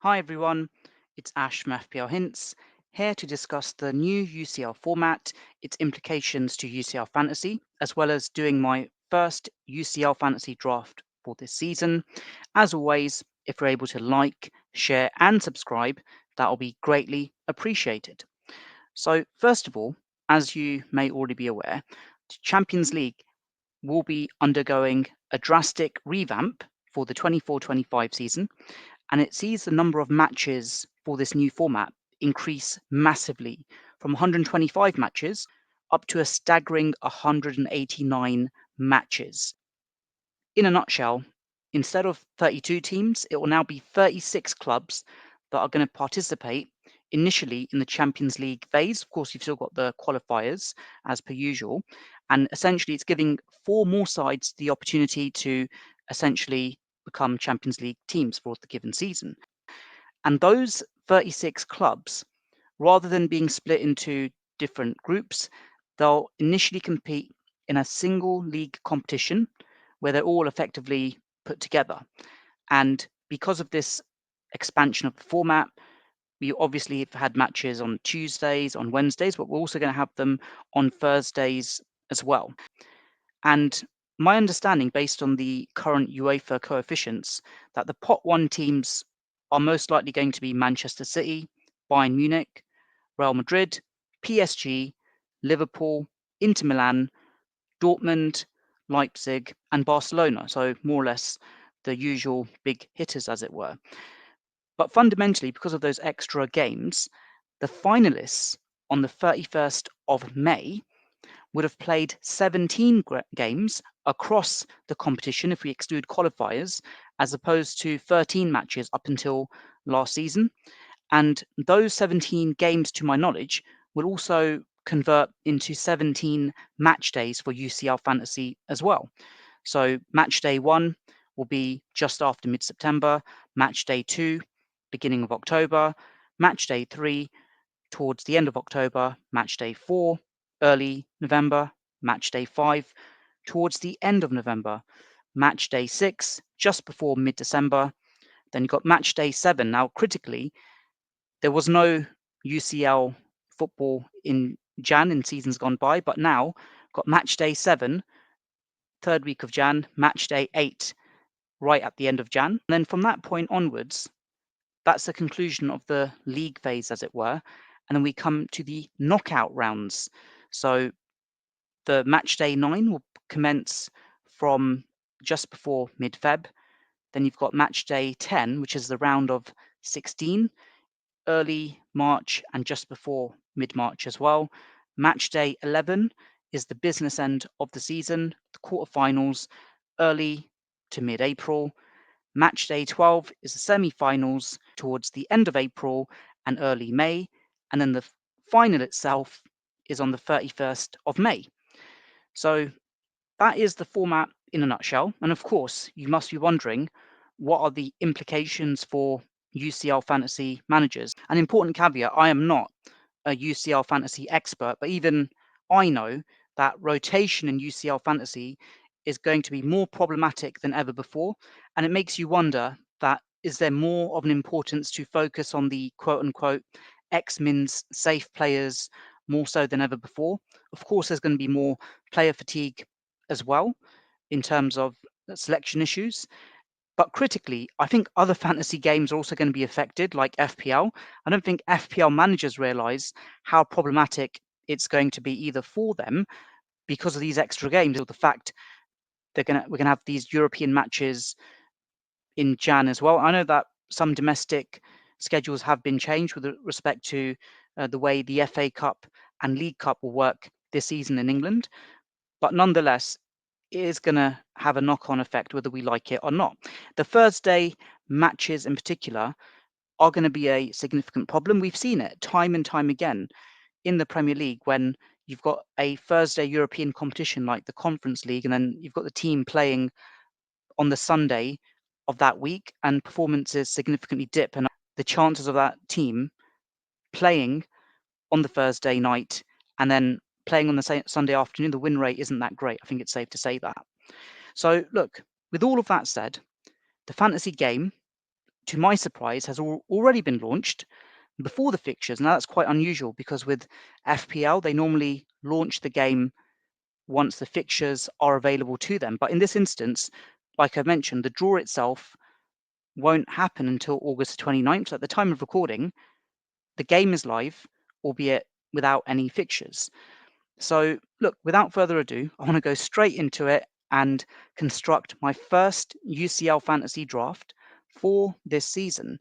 Hi everyone, it's Ash from FPL Hints, here to discuss the new UCL format, its implications to UCL Fantasy, as well as doing my first UCL Fantasy draft for this season. As always, if you're able to like, share, and subscribe, that will be greatly appreciated. So, first of all, as you may already be aware, the Champions League will be undergoing a drastic revamp for the 24-25 season, and it sees the number of matches for this new format increase massively from 125 matches up to a staggering 189 matches. In a nutshell, instead of 32 teams, it will now be 36 clubs that are going to participate initially in the Champions League phase. Of course, you've still got the qualifiers as per usual. And essentially, it's giving four more sides the opportunity to essentially become Champions League teams for the given season. And those 36 clubs, rather than being split into different groups, they'll initially compete in a single league competition where they're all effectively put together. And because of this expansion of the format, we obviously have had matches on Tuesdays, on Wednesdays, but we're also going to have them on Thursdays as well. And my understanding, based on the current UEFA coefficients, that the pot one teams are most likely going to be Manchester City, Bayern Munich, Real Madrid, PSG, Liverpool, Inter Milan, Dortmund, Leipzig, and Barcelona. So more or less the usual big hitters, as it were. But fundamentally, because of those extra games, the finalists on the 31st of May would have played 17 games across the competition if we exclude qualifiers, as opposed to 13 matches up until last season. And those 17 games, to my knowledge, will also convert into 17 match days for UCL Fantasy as well. So match day 1 will be just after mid-September, match day 2, beginning of October, match day 3, towards the end of October, match day 4, early November, match day 5, towards the end of November, match day 6, just before mid December. Then you've got match day 7. Now, critically, there was no UCL football in Jan in seasons gone by, but now got match day 7, third week of Jan, match day 8, right at the end of Jan. And then from that point onwards, that's the conclusion of the league phase, as it were. And then we come to the knockout rounds. So the match day 9 will commence from just before mid Feb. Then you've got match day 10, which is the round of 16, early March and just before mid March as well. Match day 11 is the business end of the season, the quarterfinals, early to mid April. Match day 12 is the semi-finals towards the end of April and early May, and then the final itself is on the 31st of May. So that is the format in a nutshell. And of course, you must be wondering, what are the implications for UCL fantasy managers? An important caveat, I am not a UCL fantasy expert, but even I know that rotation in UCL fantasy is going to be more problematic than ever before. And it makes you wonder that is there more of an importance to focus on the quote unquote X-Mins safe players more so than ever before? Of course, there's going to be more player fatigue as well in terms of selection issues. But critically, I think other fantasy games are also going to be affected, like FPL. I don't think FPL managers realize how problematic it's going to be either for them because of these extra games, or the fact we're gonna have these European matches in Jan as well. I know that some domestic schedules have been changed with respect to the way the FA Cup and League Cup will work this season in England, but nonetheless, it is going to have a knock-on effect whether we like it or not. The Thursday matches in particular are going to be a significant problem. We've seen it time and time again in the Premier League when you've got a Thursday European competition like the Conference League, and then you've got the team playing on the Sunday of that week, and performances significantly dip. And the chances of that team playing on the Thursday night and then playing on the Sunday afternoon, the win rate isn't that great. I think it's safe to say that. So, look, with all of that said, the fantasy game to my surprise, has already been launched before the fixtures. Now that's quite unusual because with FPL, they normally launch the game once the fixtures are available to them. But in this instance, like I mentioned, the draw itself won't happen until August 29th. So at the time of recording, the game is live, albeit without any fixtures. So, look, without further ado, I want to go straight into it and construct my first UCL fantasy draft for this season.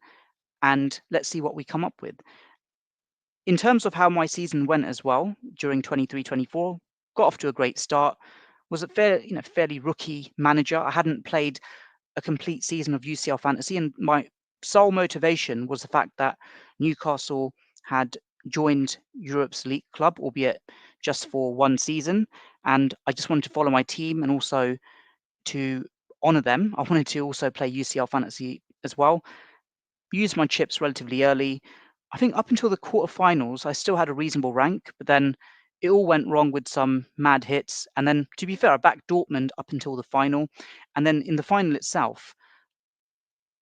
And let's see what we come up with. In terms of how my season went as well during 23-24, got off to a great start. Was a fairly rookie manager. I hadn't played a complete season of UCL Fantasy, and my sole motivation was the fact that Newcastle had joined Europe's League club, albeit just for one season, and I just wanted to follow my team and also to honour them. I wanted to also play UCL Fantasy as well. Used my chips relatively early. I think up until the quarterfinals, I still had a reasonable rank, but then it all went wrong with some mad hits. And then, to be fair, I backed Dortmund up until the final. And then in the final itself,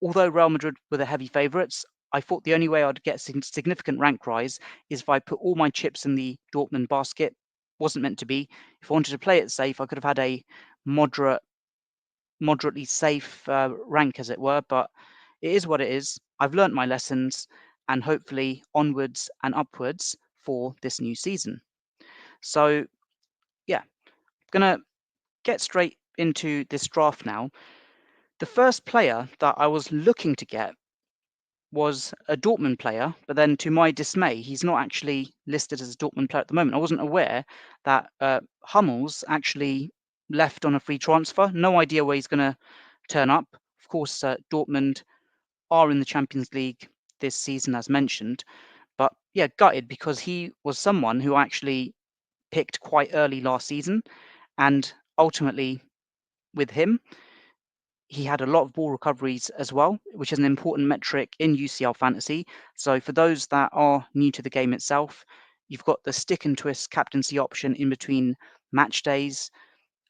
although Real Madrid were the heavy favourites, I thought the only way I'd get significant rank rise is if I put all my chips in the Dortmund basket. Wasn't meant to be. If I wanted to play it safe, I could have had a moderately safe rank, as it were. But it is what it is. I've learnt my lessons, and hopefully onwards and upwards for this new season. So yeah, gonna get straight into this draft now. The first player that I was looking to get was a Dortmund player, but then to my dismay, he's not actually listed as a Dortmund player at the moment. I wasn't aware that Hummels actually left on a free transfer. No idea where he's going to turn up. Of course, Dortmund are in the Champions League this season, as mentioned. But yeah, gutted because he was someone who I actually picked quite early last season. And ultimately, with him, he had a lot of ball recoveries as well, which is an important metric in UCL Fantasy. So for those that are new to the game itself, you've got the stick and twist captaincy option in between match days,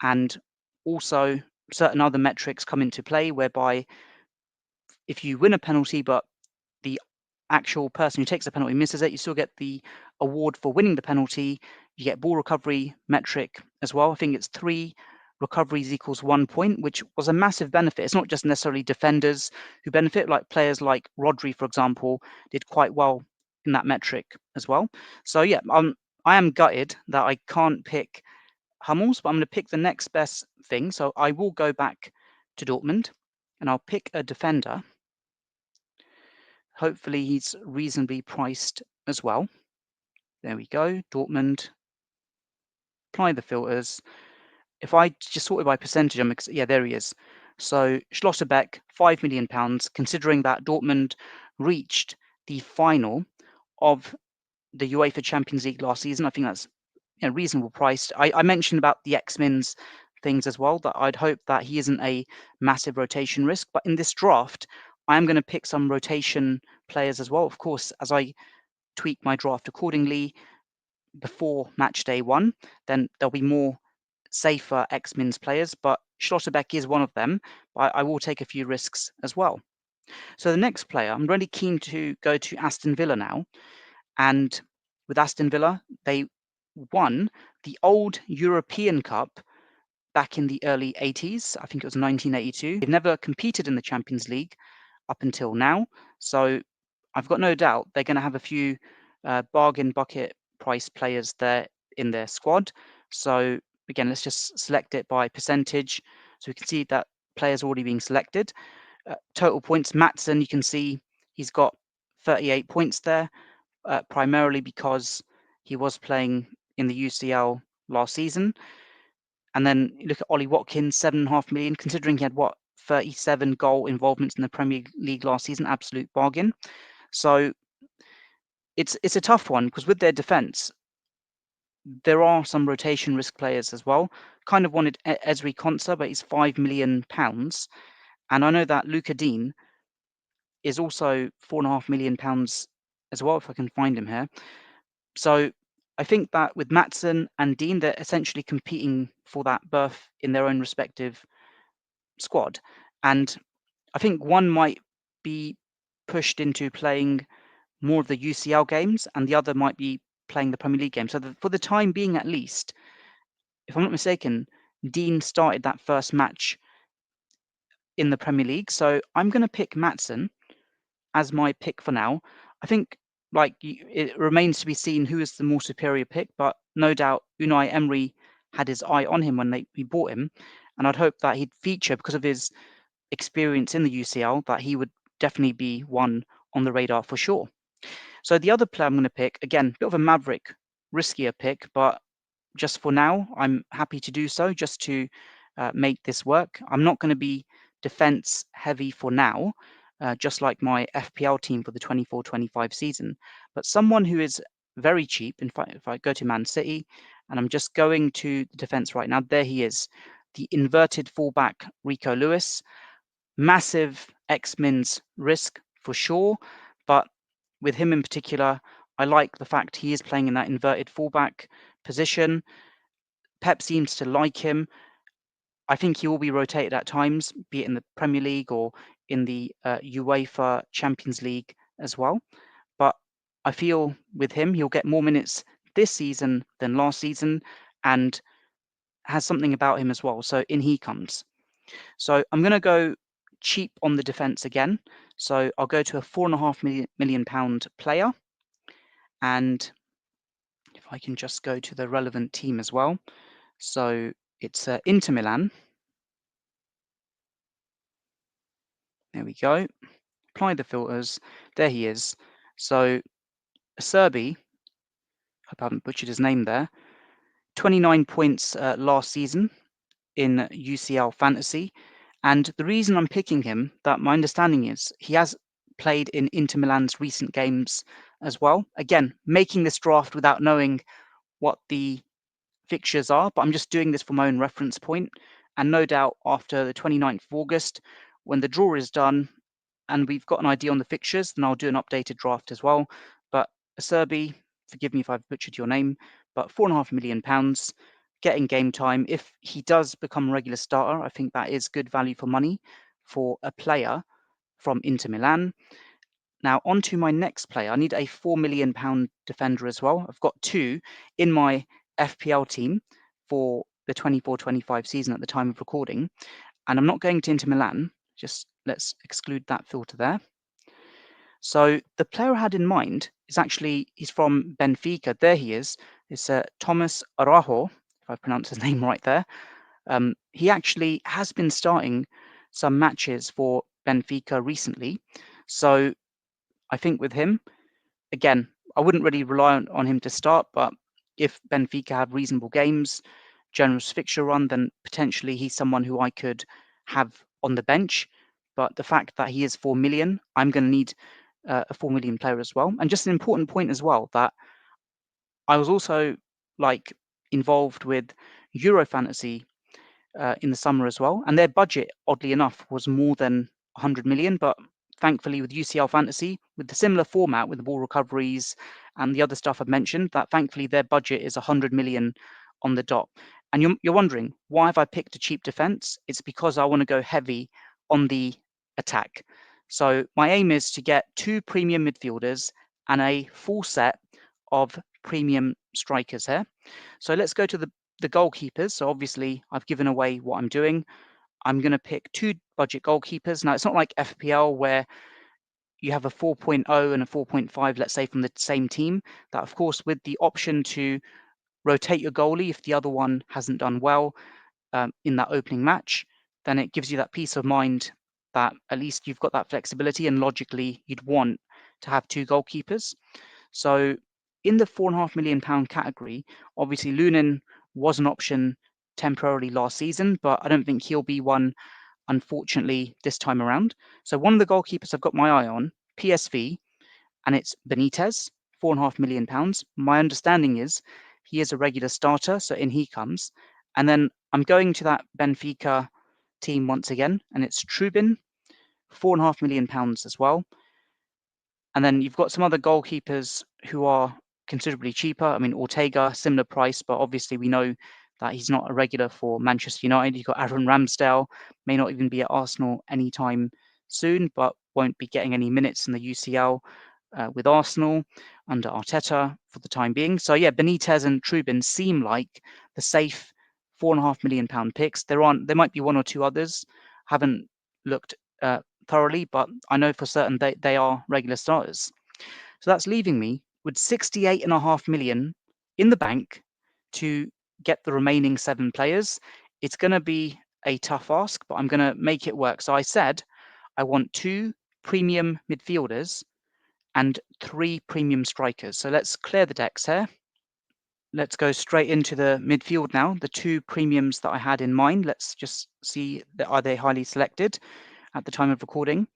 and also certain other metrics come into play whereby if you win a penalty but the actual person who takes the penalty misses it, you still get the award for winning the penalty. You get ball recovery metric as well. I think it's 3 recoveries equals 1 point, which was a massive benefit. It's not just necessarily defenders who benefit, like players like Rodri, for example, did quite well in that metric as well. So yeah, I am gutted that I can't pick Hummels, but I'm going to pick the next best thing. So I will go back to Dortmund and I'll pick a defender. Hopefully he's reasonably priced as well. There we go, Dortmund. Apply the filters. If I just sort it by percentage, yeah, there he is. So Schlotterbeck, £5 million, considering that Dortmund reached the final of the UEFA Champions League last season. I think that's reasonable priced. I mentioned about the X-Men's things as well, that I'd hope that he isn't a massive rotation risk. But in this draft, I am going to pick some rotation players as well. Of course, as I tweak my draft accordingly before match day 1, then there'll be more safer X-Men's players, but Schlotterbeck is one of them. But I will take a few risks as well. So the next player, I'm really keen to go to Aston Villa now. And with Aston Villa, they won the old European Cup back in the early 80s. I think it was 1982. They've never competed in the Champions League up until now. So I've got no doubt they're going to have a few bargain bucket price players there in their squad. So again, let's just select it by percentage. So we can see that players already being selected. Total points, Matson, you can see he's got 38 points there, primarily because he was playing in the UCL last season. And then you look at Ollie Watkins, 7.5 million, considering he had 37 goal involvements in the Premier League last season, absolute bargain. So it's a tough one because with their defence, there are some rotation risk players as well. Kind of wanted Ezri Konsa, but he's £5 million. And I know that Luca Dean is also £4.5 million as well, if I can find him here. So I think that with Matson and Dean, they're essentially competing for that berth in their own respective squad. And I think one might be pushed into playing more of the UCL games, and the other might be playing the Premier League game. So for the time being, at least, if I'm not mistaken, Dean started that first match in the Premier League. So I'm going to pick Maatsen as my pick for now. I think it remains to be seen who is the more superior pick, but no doubt Unai Emery had his eye on him when he bought him, and I'd hope that he'd feature because of his experience in the UCL, that he would definitely be one on the radar for sure. So the other player I'm going to pick, again, a bit of a maverick, riskier pick, but just for now, I'm happy to do so just to make this work. I'm not going to be defense heavy for now, just like my FPL team for the 24-25 season, but someone who is very cheap. In fact, if I go to Man City and I'm just going to the defense right now, there he is, the inverted fullback Rico Lewis. Massive X-Min's risk for sure, but with him in particular, I like the fact he is playing in that inverted fullback position. Pep seems to like him. I think he will be rotated at times, be it in the Premier League or in the UEFA Champions League as well. But I feel with him, he'll get more minutes this season than last season, and has something about him as well. So in he comes. So I'm going to go cheap on the defence again. So I'll go to a £4.5 million player. And if I can just go to the relevant team as well. So it's Inter Milan. There we go. Apply the filters. There he is. So Serbi, hope I haven't butchered his name there, 29 points last season in UCL Fantasy. And the reason I'm picking him, that my understanding is, he has played in Inter Milan's recent games as well. Again, making this draft without knowing what the fixtures are, but I'm just doing this for my own reference point. And no doubt after the 29th of August, when the draw is done and we've got an idea on the fixtures, then I'll do an updated draft as well. But Serbi, forgive me if I've butchered your name, but £4.5 million, getting game time. If he does become a regular starter, I think that is good value for money for a player from Inter Milan. Now, on to my next player. I need a £4 million defender as well. I've got two in my FPL team for the 24-25 season at the time of recording. And I'm not going to Inter Milan. Just let's exclude that filter there. So the player I had in mind is actually, he's from Benfica. There he is. It's Thomas Araujo, if I pronounced his name right there. He actually has been starting some matches for Benfica recently. So I think with him, again, I wouldn't really rely on him to start, but if Benfica have reasonable games, generous fixture run, then potentially he's someone who I could have on the bench. But the fact that he is 4 million, I'm going to need a 4 million player as well. And just an important point as well, that I was also involved with Euro Fantasy in the summer as well. And their budget, oddly enough, was more than 100 million. But thankfully, with UCL Fantasy, with the similar format, with the ball recoveries and the other stuff I've mentioned, that thankfully their budget is 100 million on the dot. And you're wondering, why have I picked a cheap defense? It's because I want to go heavy on the attack. So my aim is to get two premium midfielders and a full set of premium strikers here. So let's go to the goalkeepers. So obviously I've given away what I'm doing. I'm going to pick two budget goalkeepers. Now it's not like FPL where you have a 4.0 and a 4.5, let's say, from the same team. That, of course, with the option to rotate your goalie if the other one hasn't done well in that opening match, then it gives you that peace of mind that at least you've got that flexibility, and logically you'd want to have two goalkeepers. So in the £4.5 million category, obviously Lunin was an option temporarily last season, but I don't think he'll be one, unfortunately, this time around. So one of the goalkeepers I've got my eye on, PSV, and it's Benitez, £4.5 million. My understanding is he is a regular starter, so in he comes. And then I'm going to that Benfica team once again, and it's Trubin, £4.5 million as well. And then you've got some other goalkeepers who are considerably cheaper. I mean, Ortega, similar price, but obviously we know that he's not a regular for Manchester United. You've got Aaron Ramsdale, may not even be at Arsenal anytime soon. But won't be getting any minutes in the UCL with Arsenal under Arteta for the time being. So yeah, Benitez and Trubin seem like the safe £4.5 million picks. There might be one or two others. Haven't looked thoroughly, but I know for certain they are regular starters. So that's leaving me with 68.5 million in the bank to get the remaining 7 players. It's going to be a tough ask, but I'm going to make it work. So I said I want 2 premium midfielders and 3 premium strikers. So let's clear the decks here. Let's go straight into the midfield now. The 2 premiums that I had in mind. Let's just see that are they highly selected at the time of recording.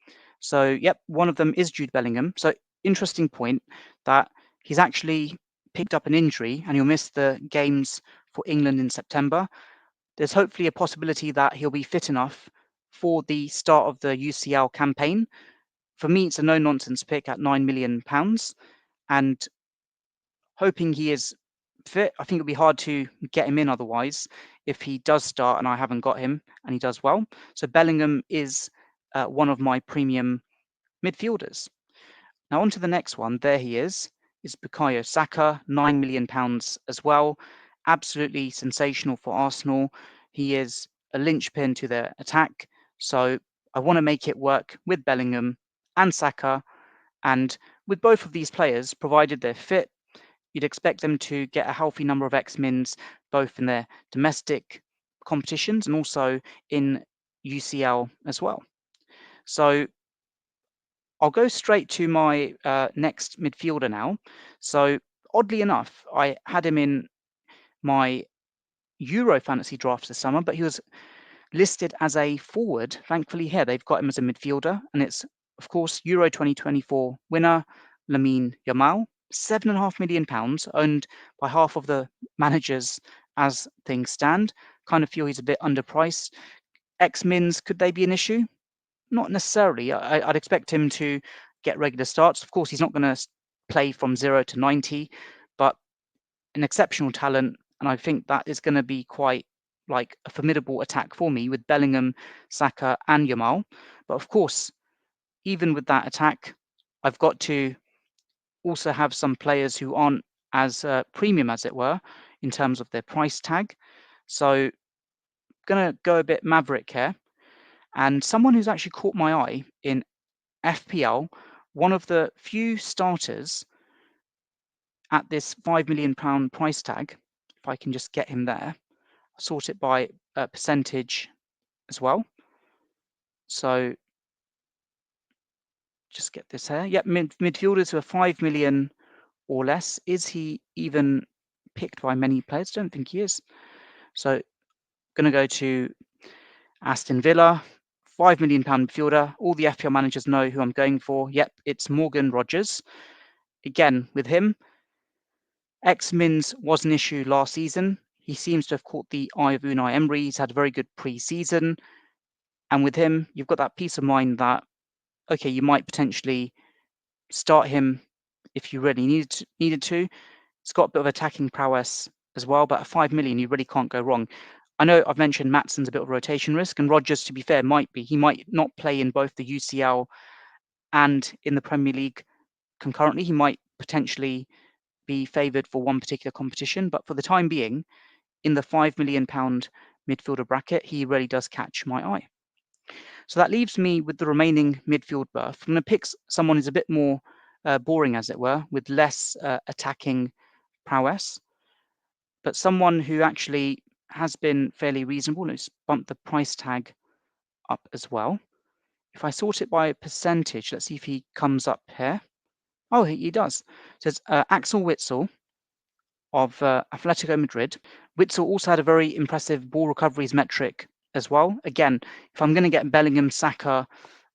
So, yep, one of them is Jude Bellingham. So, interesting point that he's actually picked up an injury and he'll miss the games for England in September. There's hopefully a possibility that he'll be fit enough for the start of the UCL campaign. For me, it's a no-nonsense pick at £9 million, and hoping he is fit. I think it'll be hard to get him in otherwise if he does start and I haven't got him and he does well. So Bellingham is one of my premium midfielders. Now on to the next one. There he is Bukayo Saka, £9 million as well. Absolutely sensational for Arsenal. He is a linchpin to their attack. So I want to make it work with Bellingham and Saka. And with both of these players, provided they're fit, you'd expect them to get a healthy number of X-Mins, both in their domestic competitions and also in UCL as well. So I'll go straight to my next midfielder now. So oddly enough, I had him in my Euro fantasy drafts this summer, but he was listed as a forward. Thankfully here, they've got him as a midfielder, and it's, of course, Euro 2024 winner, Lamine Yamal. £7.5 million, owned by half of the managers as things stand. Kind of feel he's a bit underpriced. X-Mins, could they be an issue? Not necessarily. I'd expect him to get regular starts. Of course, he's not going to play from 0 to 90, but an exceptional talent, and I think that is going to be quite like a formidable attack for me with Bellingham, Saka, and Yamal. But of course, even with that attack, I've got to also have some players who aren't as premium, as it were, in terms of their price tag. So, going to go a bit maverick here. And someone who's actually caught my eye in FPL, one of the few starters at this £5 million price tag. If I can just get him there, sort it by percentage as well. So just get this here. Yep, midfielders who are 5 million or less. Is he even picked by many players? Don't think he is. So going to go to Aston Villa, £5 million midfielder. All the FPL managers know who I'm going for. Yep, it's Morgan Rogers. Again, with him, X-Mins was an issue last season. He seems to have caught the eye of Unai Emery. He's had a very good pre-season. And with him, you've got that peace of mind that, okay, you might potentially start him if you really needed to. It's got a bit of attacking prowess as well, but at 5 million, you really can't go wrong. I know I've mentioned Matson's a bit of rotation risk, and Rodgers, to be fair, might be. He might not play in both the UCL and in the Premier League concurrently. He might potentially be favoured for one particular competition, but for the time being, in the £5 million midfielder bracket, he really does catch my eye. So that leaves me with the remaining midfield berth. I'm going to pick someone who's a bit more boring, as it were, with less attacking prowess, but someone who actually has been fairly reasonable and has bumped the price tag up as well. If I sort it by percentage, let's see if he comes up here. Oh, he does. So it's Axel Witsel of Atletico Madrid. Witsel also had a very impressive ball recoveries metric as well. Again, if I'm going to get Bellingham, Saka,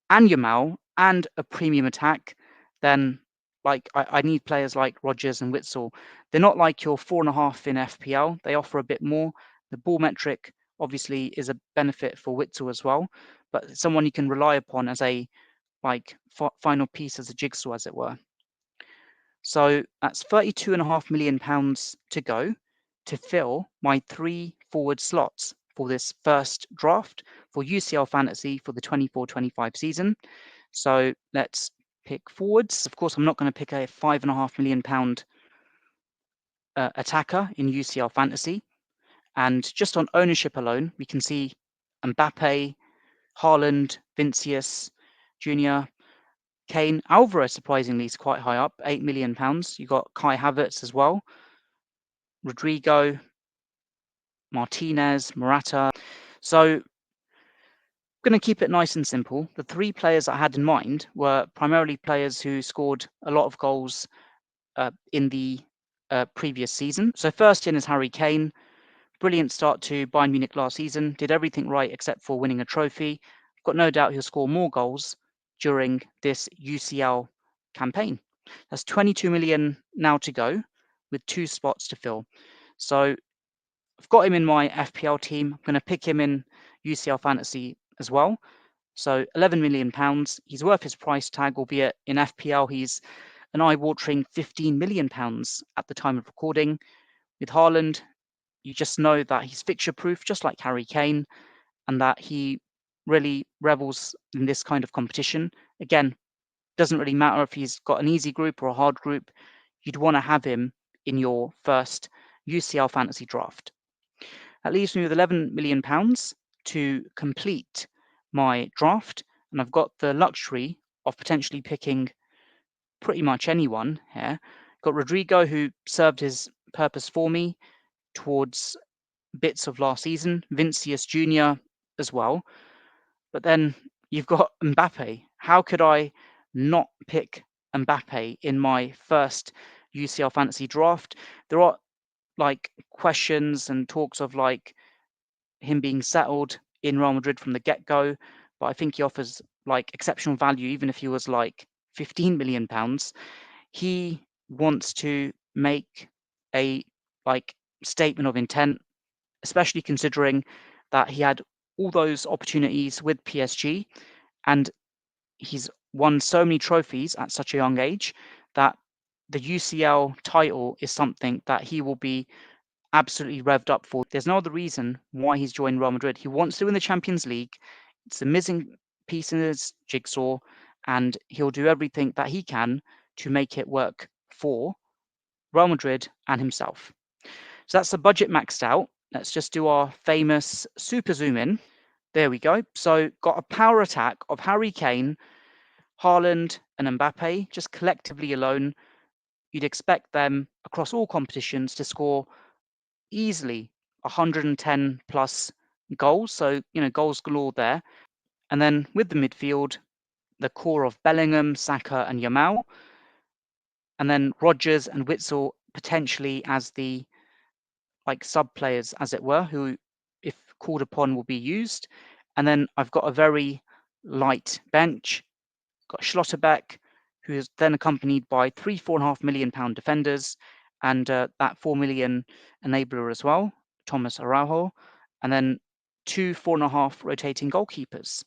and Yamal and a premium attack, then I need players like Rodgers and Witsel. They're not like your 4.5 in FPL. They offer a bit more. The ball metric obviously is a benefit for Witsel as well, but someone you can rely upon as a final piece as a jigsaw, as it were. So that's £32.5 million to go to fill my 3 forward slots for this first draft for UCL Fantasy for the 24-25 season. So let's pick forwards. Of course, I'm not going to pick a £5.5 million attacker in UCL Fantasy. And just on ownership alone, we can see Mbappe, Haaland, Vinicius Jr., Kane. Alvarez, surprisingly, is quite high up, £8 million. You got Kai Havertz as well, Rodrigo, Martinez, Morata. So I'm going to keep it nice and simple. The three players I had in mind were primarily players who scored a lot of goals in the previous season. So first in is Harry Kane. Brilliant start to Bayern Munich last season. Did everything right except for winning a trophy. Got no doubt he'll score more goals during this UCL campaign. That's 22 million now to go with 2 spots to fill. So I've got him in my FPL team. I'm going to pick him in UCL Fantasy as well. So £11 million. He's worth his price tag, albeit in FPL he's an eye-watering £15 million at the time of recording. With Haaland, you just know that he's fixture-proof, just like Harry Kane, and that he really revels in this kind of competition. Again, doesn't really matter if he's got an easy group or a hard group. You'd want to have him in your first UCL fantasy draft. That leaves me with £11 million to complete my draft, and I've got the luxury of potentially picking pretty much anyone here. Got Rodrigo, who served his purpose for me towards bits of last season, Vinicius Jr. as well. But then you've got Mbappe. How could I not pick Mbappe in my first UCL fantasy draft? There are like questions and talks of like him being settled in Real Madrid from the get-go, but I think he offers like exceptional value even if he was like £15 million. He wants to make a like statement of intent, especially considering that he had all those opportunities with PSG and he's won so many trophies at such a young age that the UCL title is something that he will be absolutely revved up for. There's no other reason why he's joined Real Madrid. He wants to win the Champions League. It's a missing piece in his jigsaw, and he'll do everything that he can to make it work for Real Madrid and himself. So that's the budget maxed out. Let's just do our famous super zoom in. There we go. So got a power attack of Harry Kane, Haaland, and Mbappe, just collectively alone. You'd expect them across all competitions to score easily 110 plus goals. So, goals galore there. And then with the midfield, the core of Bellingham, Saka, and Yamal. And then Rodgers and Witsel potentially as the like sub players, as it were, who, if called upon, will be used. And then I've got a very light bench. Got Schlotterbeck, who is then accompanied by three £4.5 million defenders, and that 4 million enabler as well, Thomas Araujo, and then two 4.5 rotating goalkeepers.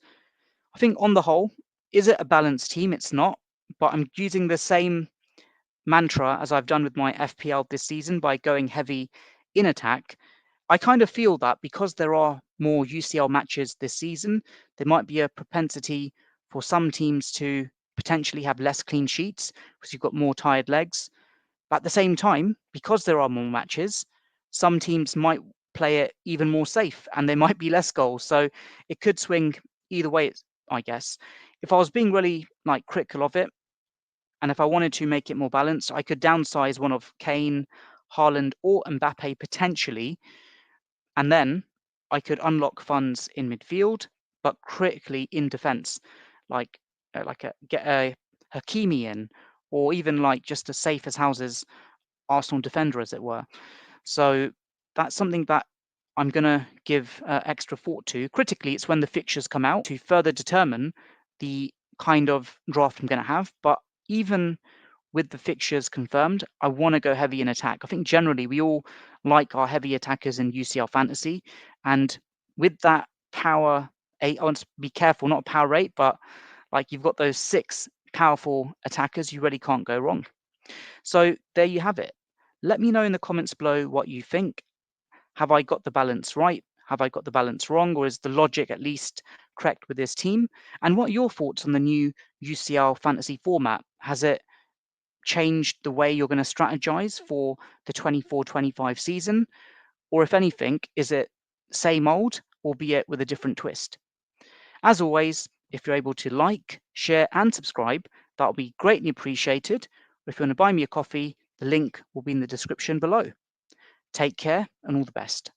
I think on the whole, is it a balanced team? It's not, but I'm using the same mantra as I've done with my FPL this season by going heavy in attack. I kind of feel that because there are more UCL matches this season, there might be a propensity for some teams to potentially have less clean sheets because you've got more tired legs. But at the same time, because there are more matches, some teams might play it even more safe and there might be less goals. So it could swing either way, I guess. If I was being really like critical of it, and if I wanted to make it more balanced, I could downsize one of Kane, Haaland, or Mbappe potentially, and then I could unlock funds in midfield, but critically in defence, like get a Hakimi in, or even like just a safe as houses Arsenal defender, as it were. So that's something that I'm going to give extra thought to. Critically, it's when the fixtures come out to further determine the kind of draft I'm going to have. But even with the fixtures confirmed, I want to go heavy in attack. I think generally we all like our heavy attackers in UCL Fantasy. And with that power 8, I want to be careful, not power 8, but like you've got those 6 powerful attackers, you really can't go wrong. So there you have it. Let me know in the comments below what you think. Have I got the balance right? Have I got the balance wrong, or is the logic at least correct with this team? And what are your thoughts on the new UCL fantasy format? Has it changed the way you're going to strategize for the 24-25 season? Or if anything, is it same old, albeit with a different twist? As always, if you're able to like, share, and subscribe, that will be greatly appreciated. If you want to buy me a coffee, the link will be in the description below. Take care and all the best.